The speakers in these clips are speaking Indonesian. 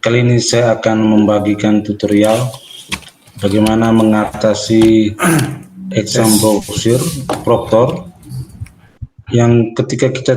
Kali ini saya akan membagikan tutorial bagaimana mengatasi exam browser Proctor yang ketika kita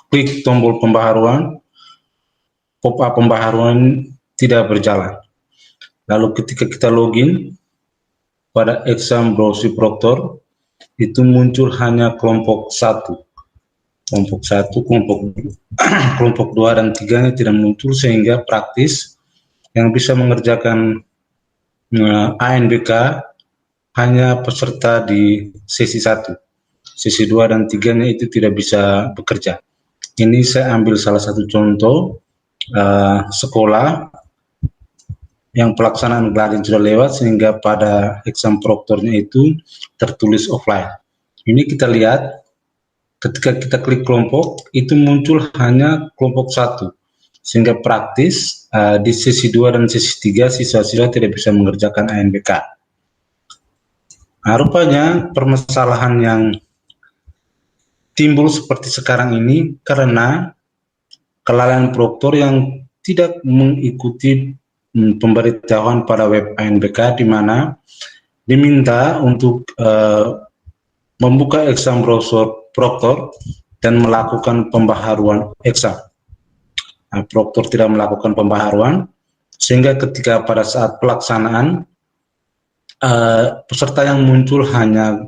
klik tombol pembaharuan, pop-up pembaharuan tidak berjalan. Lalu ketika kita login pada exam browser Proctor, itu muncul hanya kelompok 1, kelompok 2 dan 3-nya tidak muncul, sehingga praktis yang bisa mengerjakan ANBK hanya peserta di sesi 1. Sesi 2 dan 3-nya itu tidak bisa bekerja. Ini saya ambil salah satu contoh sekolah yang pelaksanaan grading sudah lewat, sehingga pada exam proctornya itu tertulis offline. Ini kita lihat ketika kita klik kelompok, itu muncul hanya kelompok 1, sehingga praktis di sesi 2 dan sesi 3 siswa-siswa tidak bisa mengerjakan ANBK. Nah, rupanya permasalahan yang timbul seperti sekarang ini karena kelalaian proktor yang tidak mengikuti pemberitahuan pada web ANBK, di mana diminta untuk membuka exam browser Proctor dan melakukan pembaharuan exam. Nah, Proctor tidak melakukan pembaharuan, sehingga ketika pada saat pelaksanaan peserta yang muncul hanya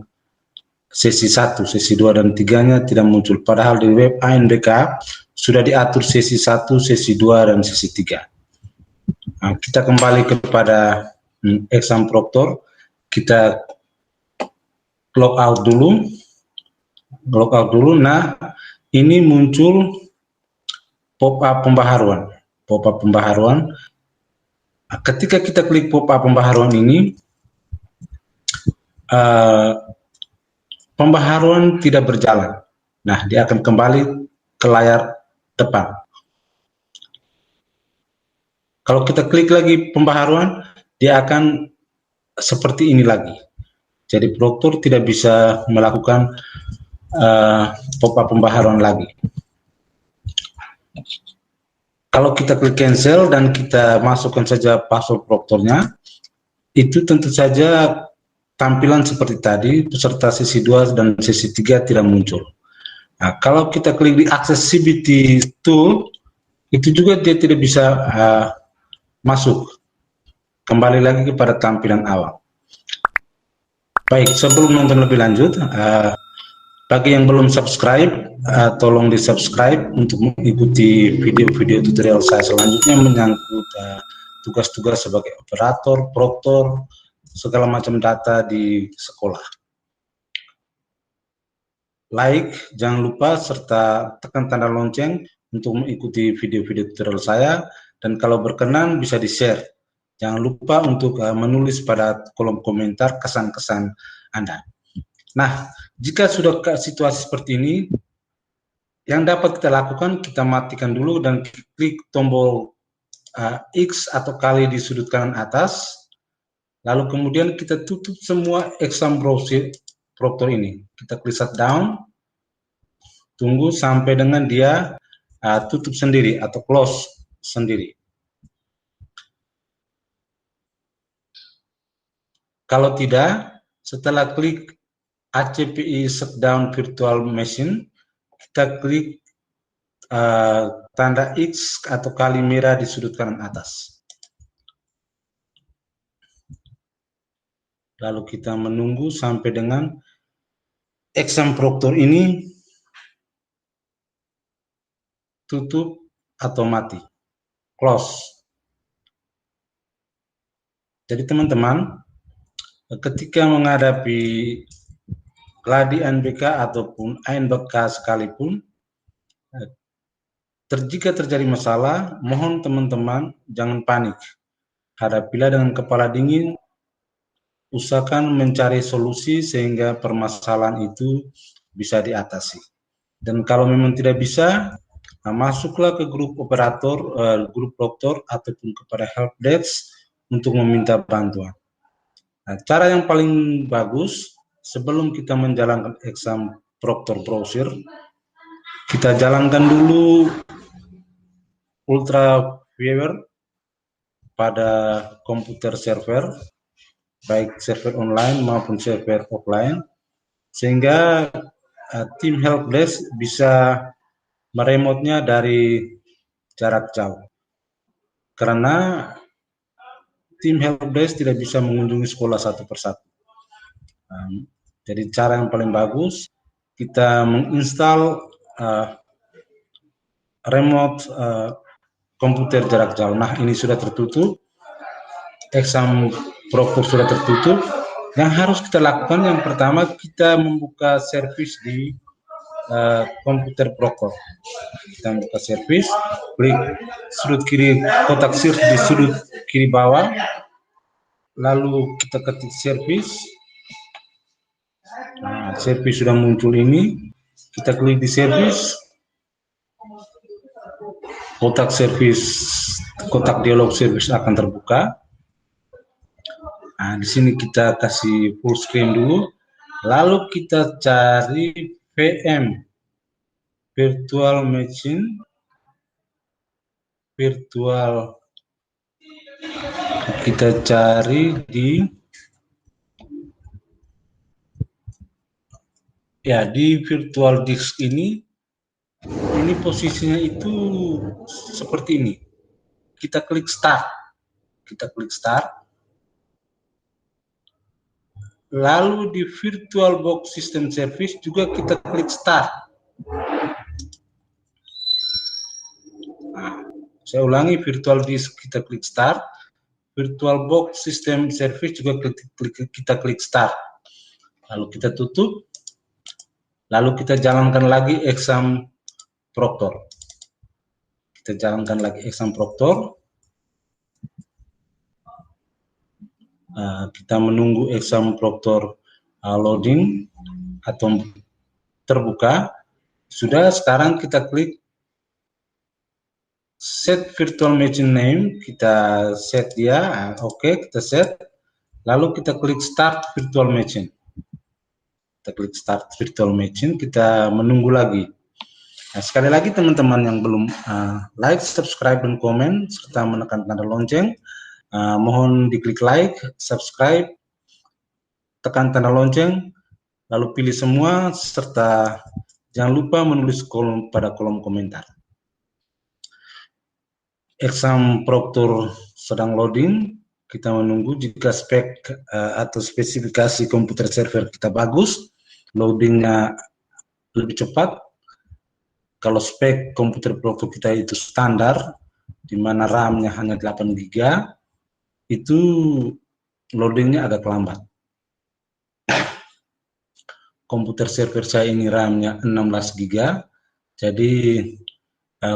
sesi 1, sesi 2 dan 3-nya tidak muncul, padahal di web ANBK sudah diatur sesi 1, sesi 2 dan sesi 3. Nah, kita kembali kepada exam Proctor, kita log out dulu. Nah, ini muncul pop-up pembaharuan. Nah, ketika kita klik pop-up pembaharuan ini, pembaharuan tidak berjalan. Nah, dia akan kembali ke layar depan. Kalau kita klik lagi pembaharuan, dia akan seperti ini lagi. Jadi Proctor tidak bisa melakukan pop-up pembaharuan lagi. Kalau kita klik cancel dan kita masukkan saja password Proctornya, itu tentu saja tampilan seperti tadi, peserta sesi 2 dan sesi 3 tidak muncul. Nah, kalau kita klik di accessibility tool, itu juga dia tidak bisa masuk. Kembali lagi kepada tampilan awal. Baik, sebelum nonton lebih lanjut, bagi yang belum subscribe, tolong di subscribe untuk mengikuti video-video tutorial saya selanjutnya menyangkut tugas-tugas sebagai operator, proktor, segala macam data di sekolah. Like, jangan lupa, serta tekan tanda lonceng untuk mengikuti video-video tutorial saya, dan kalau berkenan bisa di-share. Jangan lupa untuk menulis pada kolom komentar kesan-kesan Anda. Nah, jika sudah ke situasi seperti ini, yang dapat kita lakukan, kita matikan dulu dan klik tombol X atau kali di sudut kanan atas, lalu kemudian kita tutup semua exam browser Proctor ini. Kita klik shutdown, tunggu sampai dengan dia tutup sendiri atau close sendiri. Kalau tidak, setelah klik HCPI Shutdown Virtual Machine, kita klik tanda X atau kali merah di sudut kanan atas. Lalu kita menunggu sampai dengan exam Proctor ini tutup atau mati, close. Jadi teman-teman, ketika menghadapi gladi ANBK ataupun ANBK sekalipun, jika terjadi masalah, mohon teman-teman jangan panik. Hadapilah dengan kepala dingin, usahakan mencari solusi sehingga permasalahan itu bisa diatasi. Dan kalau memang tidak bisa, masuklah ke grup operator, grup Proctor ataupun kepada helpdesk untuk meminta bantuan. Nah, cara yang paling bagus sebelum kita menjalankan exam Proctor browser, kita jalankan dulu Ultra Viewer pada komputer server, baik server online maupun server offline, sehingga tim helpdesk bisa meremotnya dari jarak jauh. Karena tim helpdesk tidak bisa mengunjungi sekolah satu persatu. Jadi cara yang paling bagus kita menginstal remote komputer jarak jauh. Nah, ini sudah tertutup, Exam Proctor sudah tertutup. Yang harus kita lakukan yang pertama kita membuka servis di komputer Proctor. Kita buka servis, klik sudut kiri kotak search di sudut kiri bawah, lalu kita ketik servis. Nah, servis sudah muncul ini, kita klik di servis, kotak dialog servis akan terbuka. Nah, di sini kita kasih full screen dulu, lalu kita cari VM, virtual machine, kita cari di virtual disk ini posisinya itu seperti ini. Kita klik start, lalu di virtual box system service juga kita klik start. Nah, saya ulangi, virtual disk kita klik start, virtual box system service juga kita klik start. Lalu kita tutup, lalu kita jalankan lagi Exam Proctor. Kita menunggu Exam Proctor loading atau terbuka. Sudah, sekarang kita klik set virtual machine name, kita set dia, oke, kita set. Lalu kita klik start virtual machine. Kita menunggu lagi. Nah, sekali lagi teman-teman yang belum like, subscribe, dan komen, serta menekan tanda lonceng, mohon diklik like, subscribe, tekan tanda lonceng, lalu pilih semua, serta jangan lupa menulis pada kolom komentar. Exam Proctor sedang loading, kita menunggu. Jika spek atau spesifikasi komputer server kita bagus, loadingnya lebih cepat. Kalau spek komputer Proctor kita itu standar, di mana RAM-nya hanya 8 GB, itu loadingnya agak lambat. Komputer server saya ini RAM-nya 16 GB, jadi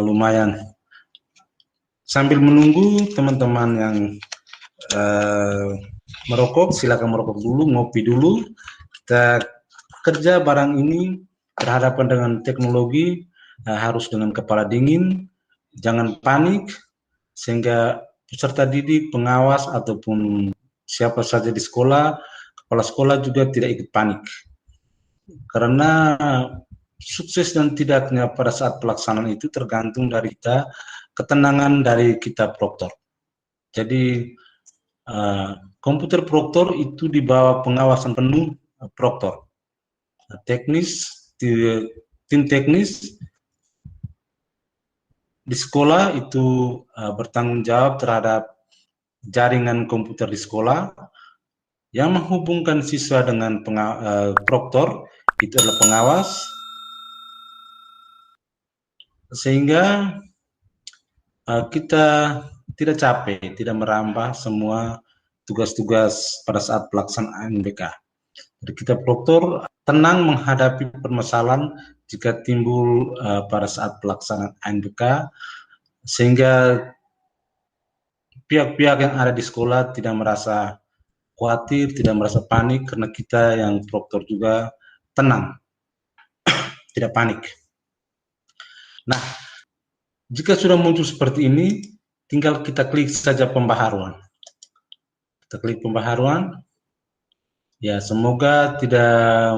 lumayan. Sambil menunggu, teman-teman yang merokok, silakan merokok dulu, ngopi dulu. Kita kerja barang ini berhadapan dengan teknologi, harus dengan kepala dingin, jangan panik, sehingga peserta didik, pengawas, ataupun siapa saja di sekolah, kepala sekolah juga tidak ikut panik. Karena sukses dan tidaknya pada saat pelaksanaan itu tergantung dari kita, ketenangan dari kita Proctor. Jadi komputer Proctor itu di bawah pengawasan penuh Proctor. Tim teknis di sekolah itu bertanggung jawab terhadap jaringan komputer di sekolah. Yang menghubungkan siswa dengan Proctor itu adalah pengawas, sehingga kita tidak capek, tidak merambah semua tugas-tugas pada saat pelaksanaan UNBK. Jadi kita Proctor tenang menghadapi permasalahan jika timbul pada saat pelaksanaan UNBK, sehingga pihak-pihak yang ada di sekolah tidak merasa khawatir, tidak merasa panik, karena kita yang Proctor juga tenang, tidak panik. Nah, jika sudah muncul seperti ini, tinggal kita klik saja pembaharuan. Kita klik pembaharuan. Ya, semoga tidak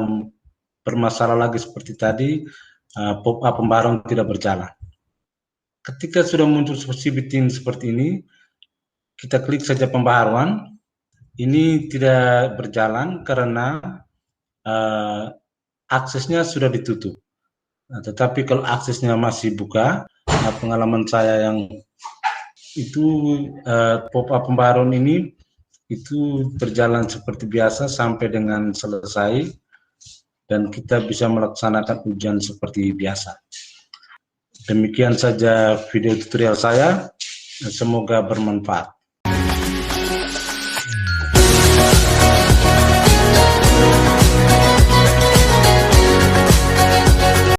bermasalah lagi seperti tadi, pop-up pembaharuan tidak berjalan. Ketika sudah muncul CBTIN seperti ini, kita klik saja pembaharuan. Ini tidak berjalan karena aksesnya sudah ditutup. Nah, tetapi kalau aksesnya masih buka, pengalaman saya yang itu pop-up pembaharuan ini itu berjalan seperti biasa sampai dengan selesai dan kita bisa melaksanakan ujian seperti biasa. Demikian saja video tutorial saya, semoga bermanfaat.